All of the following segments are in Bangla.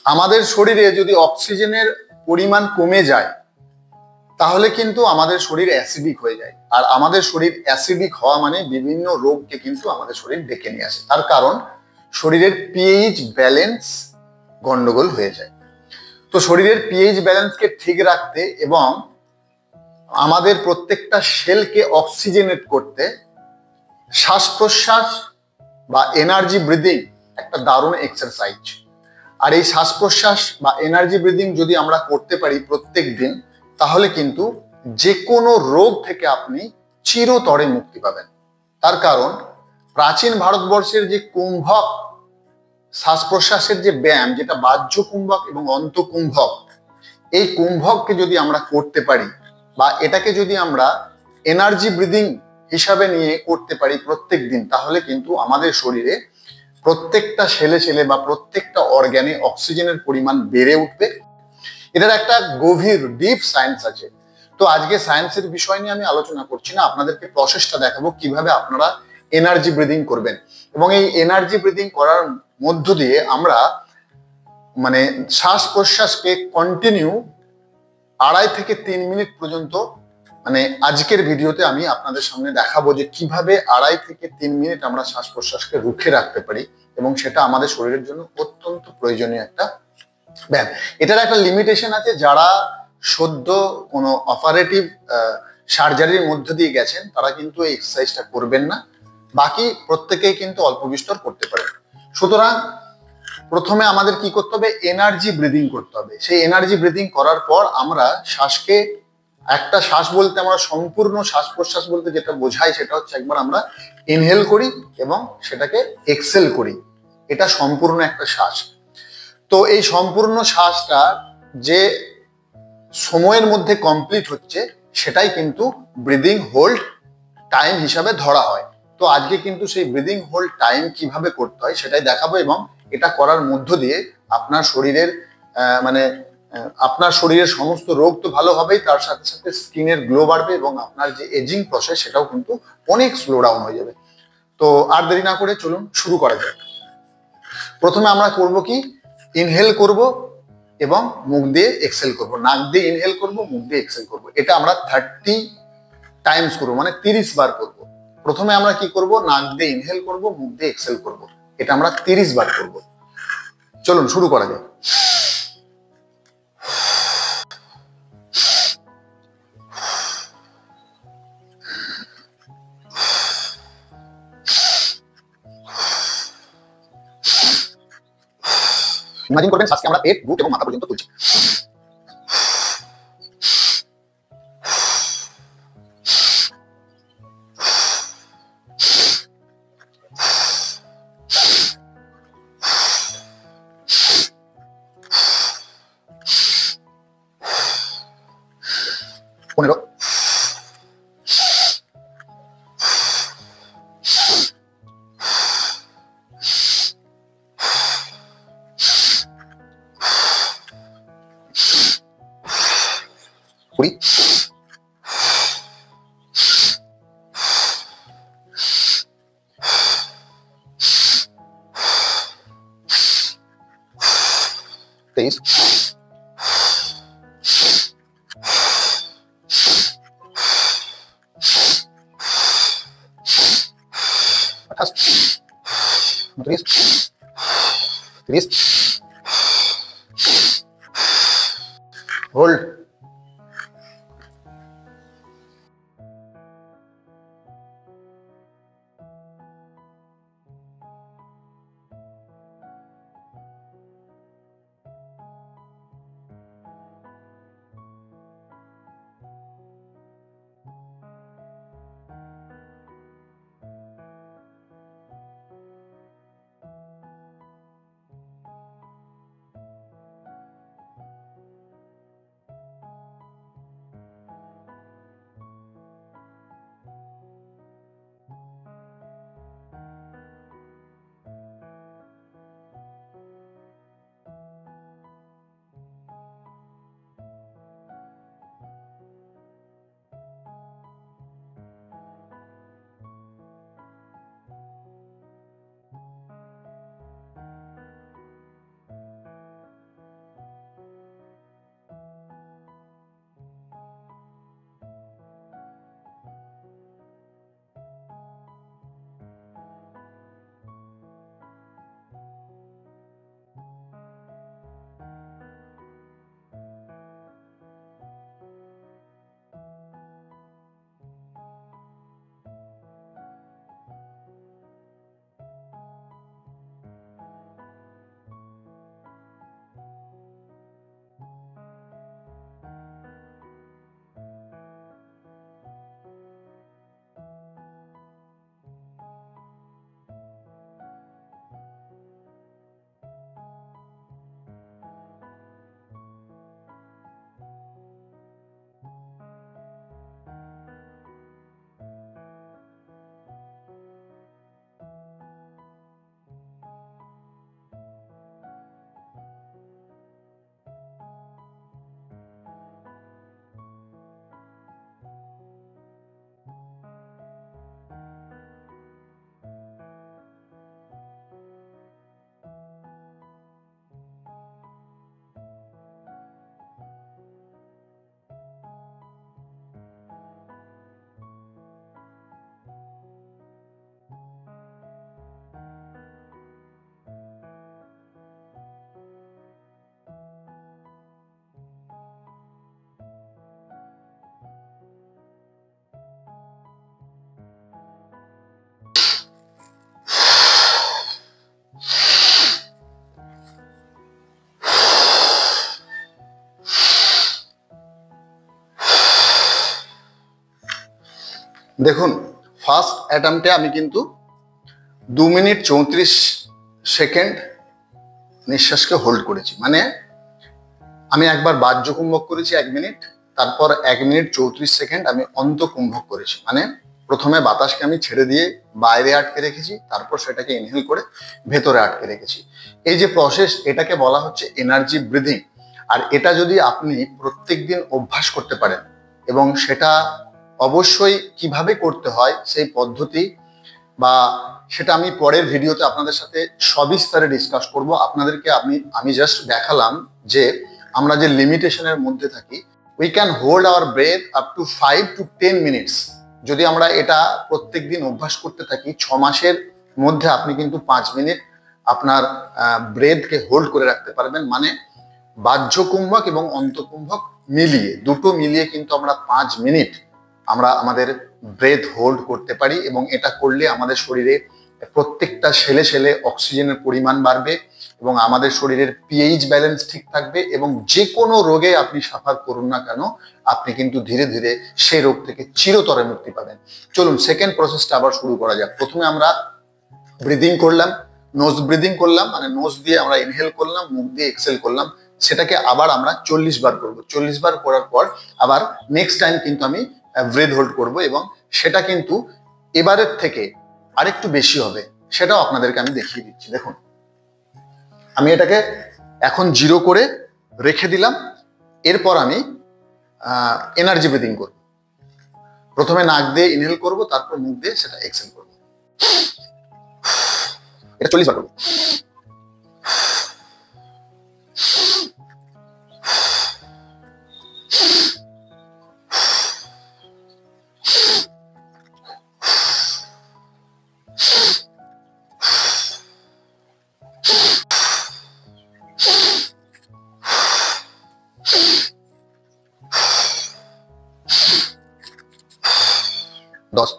আমাদের শরীরে যদি অক্সিজেনের পরিমাণ কমে যায় তাহলে কিন্তু আমাদের শরীর অ্যাসিডিক হয়ে যায়, আর আমাদের শরীর অ্যাসিডিক হওয়া মানে বিভিন্ন রোগকে কিন্তু আমাদের শরীর ডেকে নিয়ে আসে। তার কারণ শরীরের পিএইচ ব্যালেন্স গন্ডগোল হয়ে যায়। তো শরীরের পিএইচ ব্যালেন্সকে ঠিক রাখতে এবং আমাদের প্রত্যেকটা সেলকে অক্সিজেনেট করতে শ্বাস প্রশ্বাস বা এনার্জি ব্রিদিং একটা দারুণ এক্সারসাইজ। আর এই শ্বাস প্রশ্বাস বা এনার্জি ব্রিদিং যদি আমরা করতে পারি প্রত্যেক দিন, তাহলে কিন্তু যে কোনো রোগ থেকে আপনি চিরতরে মুক্তি পাবেন। তার কারণ প্রাচীন ভারতবর্ষের যে কুম্ভক শ্বাস প্রশ্বাসের যে ব্যায়াম, যেটা বাহ্য কুম্ভক এবং অন্ত কুম্ভক, এই কুম্ভককে যদি আমরা করতে পারি বা এটাকে যদি আমরা এনার্জি ব্রিদিং হিসাবে নিয়ে করতে পারি প্রত্যেক দিন, তাহলে কিন্তু আমাদের শরীরে প্রত্যেকটা সেলে বা প্রত্যেকটা অর্গানে অক্সিজেনের পরিমাণ বেড়ে উঠবে। এটার একটা গভীর ডিপ সায়েন্স আছে। তো আজকে সায়েন্সের বিষয় নিয়ে আমি আলোচনা করছি না, আপনাদেরকে প্রসেসটা দেখাবো কিভাবে আপনারা এনার্জি ব্রিদিং করবেন। এবং এই এনার্জি ব্রিদিং করার মধ্য দিয়ে আমরা মানে শ্বাস প্রশ্বাসকে কন্টিনিউ 2.5 থেকে 3 মিনিট পর্যন্ত, মানে আজকের ভিডিওতে আমি আপনাদের সামনে দেখাবো যে কিভাবে 2.5 থেকে 3 মিনিট আমরা শ্বাস প্রশ্বাসকে রুখে রাখতে পারি, এবং সেটা আমাদের শরীরের জন্য অত্যন্ত প্রয়োজনীয় একটা ব্যায়াম। এটার একটা লিমিটেশন আছে, যারা সদ্য কোনো অপারেটিভ সার্জারির মধ্য দিয়ে গেছেন তারা কিন্তু এই এক্সারসাইজটা করবেন না, বাকি প্রত্যেকেই কিন্তু অল্প বিস্তর করতে পারে। সুতরাং প্রথমে আমাদের কি করতে হবে, এনার্জি ব্রিদিং করতে হবে। সেই এনার্জি ব্রিদিং করার পর আমরা শ্বাসকে, একটা শ্বাস বলতে আমরা সম্পূর্ণ শ্বাস প্রশ্বাস বলতে যেটা বোঝাই সেটা হচ্ছে একবার আমরা ইনহেল করি এবং সেটাকে এক্সেল করি, এটা সম্পূর্ণ একটা শ্বাস। তো এই সম্পূর্ণ শ্বাসটা যে সময়ের মধ্যে কমপ্লিট হচ্ছে সেটাই কিন্তু ব্রিদিং হোল্ড টাইম হিসাবে ধরা হয়। তো আজকে কিন্তু সেই ব্রিদিং হোল্ড টাইম কিভাবে করতে হয় সেটাই দেখাবো, এবং এটা করার মধ্য দিয়ে আপনার শরীরের আপনার শরীরের সমস্ত রোগ তো ভালো হবেই, তার সাথে সাথে স্কিনের গ্লো বাড়বে এবং আপনার যে এজিং প্রসেস সেটাও কিন্তু অনেক স্লো ডাউন হয়ে যাবে। তো আর দেরি না করে চলুন শুরু করা যাক। প্রথমে আমরা করব কি, ইনহেল করব এবং মুখ দিয়ে এক্সেল করব। নাক দিয়ে ইনহেল করব, মুখ দিয়ে এক্সেল করব। এটা আমরা 30 টাইমস করবো, মানে 30 বার করব। প্রথমে আমরা কি করব, নাক দিয়ে ইনহেল করব, মুখ দিয়ে এক্সেল করব। এটা আমরা 30 বার করব। চলুন শুরু করা যাক। ইমাজিন করবেন শ্বাসকে আমরা পেট, বুক এবং মাথা পর্যন্ত তুলছি। পনেরো, 20, 23, 28, 29, 30, হোল্ড। দেখুন, ফার্স্ট অ্যাটেম্পটে আমি কিন্তু 2 মিনিট 34 সেকেন্ড নিঃশ্বাসকে হোল্ড করেছি, মানে আমি একবার বাহ্য কুম্ভক করেছি 1 মিনিট, তারপর 1 মিনিট 34 সেকেন্ড আমি অন্তকুম্ভক করেছি, মানে প্রথমে বাতাসকে আমি ছেড়ে দিয়ে বাইরে আটকে রেখেছি, তারপর সেটাকে ইনহেল করে ভেতরে আটকে রেখেছি। এই যে প্রসেস, এটাকে বলা হচ্ছে এনার্জি ব্রিদিং। আর এটা যদি আপনি প্রত্যেকদিন অভ্যাস করতে পারেন, এবং সেটা অবশ্যই কিভাবে করতে হয় সেই পদ্ধতি বা সেটা আমি পরের ভিডিওতে আপনাদের সাথে সবিস্তারে ডিসকাস করব। আপনাদেরকে আমি জাস্ট দেখালাম যে আমরা যে লিমিটেশনের মধ্যে থাকি, we can hold our breath up to 5 to 10 minutes. যদি আমরা এটা প্রত্যেকদিন অভ্যাস করতে থাকি, 6 মাসের মধ্যে আপনি কিন্তু 5 মিনিট আপনার ব্রেথকে হোল্ড করে রাখতে পারবেন। মানে বাহ্য কুম্ভক এবং অন্তকুম্ভক মিলিয়ে, দুটো মিলিয়ে কিন্তু আমরা 5 মিনিট আমরা আমাদের ব্রেথ হোল্ড করতে পারি, এবং এটা করলে আমাদের শরীরে প্রত্যেকটা সেলে সেলে অক্সিজেনের পরিমাণ বাড়বে, এবং আমাদের শরীরের পিএইচ ব্যালেন্স ঠিক থাকবে, এবং যে কোনো রোগে আপনি সাফার করুন না কেন, আপনি কিন্তু ধীরে ধীরে সেই রোগ থেকে চিরতরে মুক্তি পাবেন। চলুন সেকেন্ড প্রসেসটা আবার শুরু করা যাক। প্রথমে আমরা ব্রিদিং করলাম, নোজ ব্রিদিং করলাম, মানে নোজ দিয়ে আমরা ইনহেল করলাম, মুখ দিয়ে এক্সেল করলাম। সেটাকে আবার আমরা 40 বার করব। 40 বার করার পর আবার নেক্সট টাইম কিন্তু আমি ব্রেথ হোল্ড করব, এবং সেটা কিন্তু এবারের থেকে আরেকটু বেশি হবে। সেটাও আপনাদেরকে আমি দেখিয়ে দিচ্ছি। দেখুন, আমি এটাকে এখন 0 করে রেখে দিলাম। এরপর আমি এনার্জি ব্রিদিং করব। প্রথমে নাক দিয়ে ইনহেল করব, তারপর মুখ দিয়ে সেটা এক্সেল করব। এটা 40 বার করব। দশ,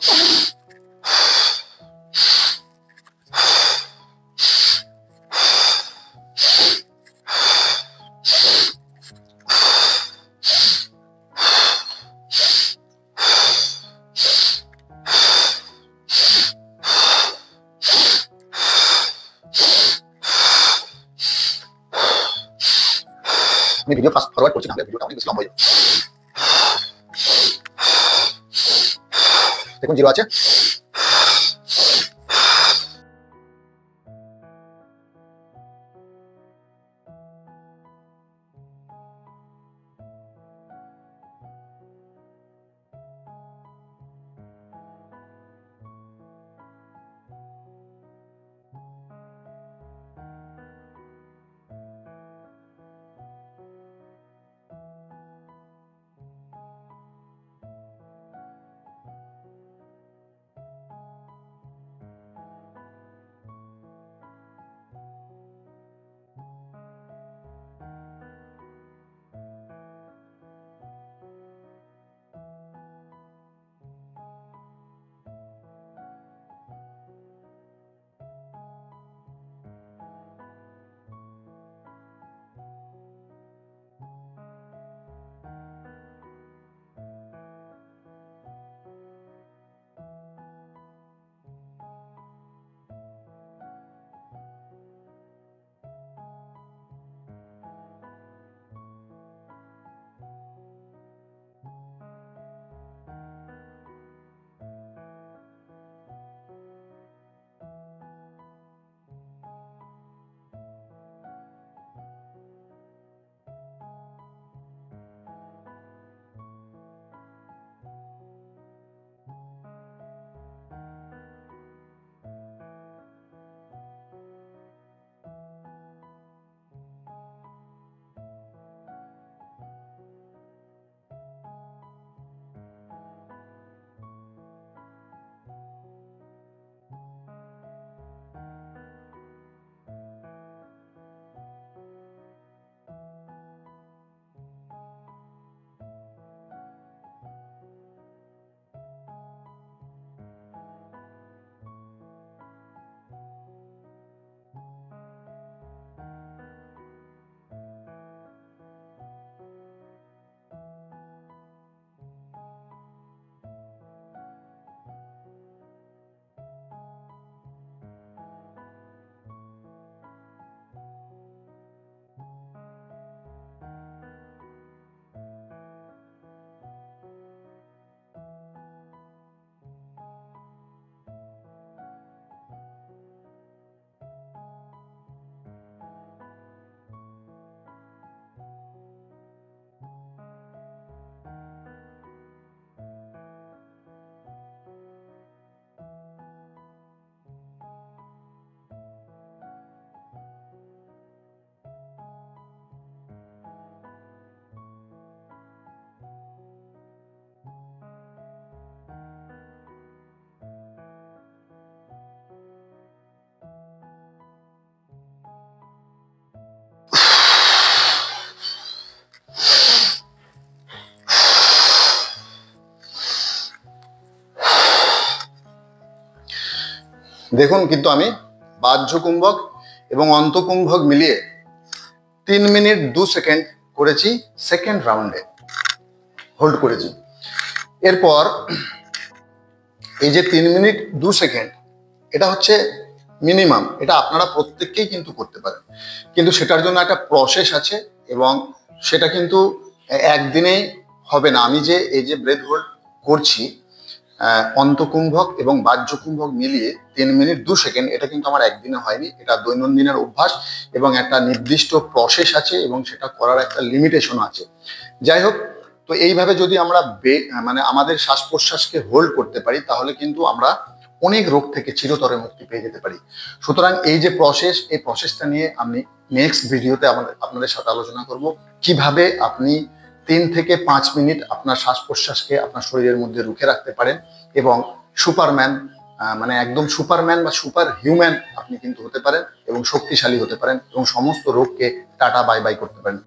আমি ভিডিও ফাস্ট ফরওয়ার্ড করছি, না ভিডিওটা অনেক বেশি লম্বা হয়ে যাবে। দেখুন 0 আছে। দেখুন কিন্তু আমি বাহ্য কুম্ভক এবং অন্তকুম্ভক মিলিয়ে 3 মিনিট 2 সেকেন্ড করেছি সেকেন্ড রাউন্ডে, হোল্ড করেছি। এরপর এই যে 3 মিনিট 2 সেকেন্ড, এটা হচ্ছে মিনিমাম, এটা আপনারা প্রত্যেককেই কিন্তু করতে পারেন, কিন্তু সেটার জন্য একটা প্রসেস আছে এবং সেটা কিন্তু একদিনেই হবে না। আমি যে এই যে ব্রেথ হোল্ড করছি অন্তকুম্ভক এবং বাহ্য কুম্ভক মিলিয়ে 3 মিনিট 2 সেকেন্ড, এটা কিন্তু আমার একদিনে হয়নি, এটা দৈনন্দিনের অভ্যাস এবং একটা নির্দিষ্ট প্রসেস আছে এবং সেটা করার একটা লিমিটেশন আছে। যাই হোক, তো এইভাবে যদি আমরা মানে আমাদের শ্বাস প্রশ্বাসকে হোল্ড করতে পারি তাহলে কিন্তু আমরা অনেক রোগ থেকে চিরতরে মুক্তি পেয়ে যেতে পারি। সুতরাং এই যে প্রসেস, এই প্রসেসটা নিয়ে আমি নেক্সট ভিডিওতে আপনাদের সাথে আলোচনা করব কিভাবে আপনি 3 থেকে 5 মিনিট আপনার শ্বাস প্রশ্বাসকে আপনার শরীরের মধ্যে রুখে রাখতে পারেন এবং সুপারম্যান, মানে একদম সুপারম্যান বা সুপার হিউম্যান আপনি কিন্তু হতে পারেন এবং শক্তিশালী হতে পারেন এবং সমস্ত রোগকে টাটা বাই বাই করতে পারেন।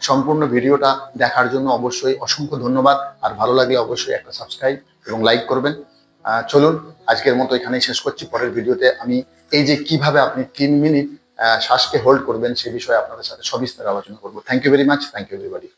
সম্পূর্ণ ভিডিওটা দেখার জন্য অবশ্যই অসংখ্য ধন্যবাদ। আর ভালো লাগলে অবশ্যই একটা সাবস্ক্রাইব এবং লাইক করবেন। চলুন আজকের মতো এখানেই শেষ করছি। পরের ভিডিওতে আমি এই যে কিভাবে আপনি 3 মিনিট শ্বাসকে হোল্ড করবেন সে বিষয়ে আপনাদের সাথে সবিস্তারে আলোচনা করবো। Thank you very much. Thank you everybody.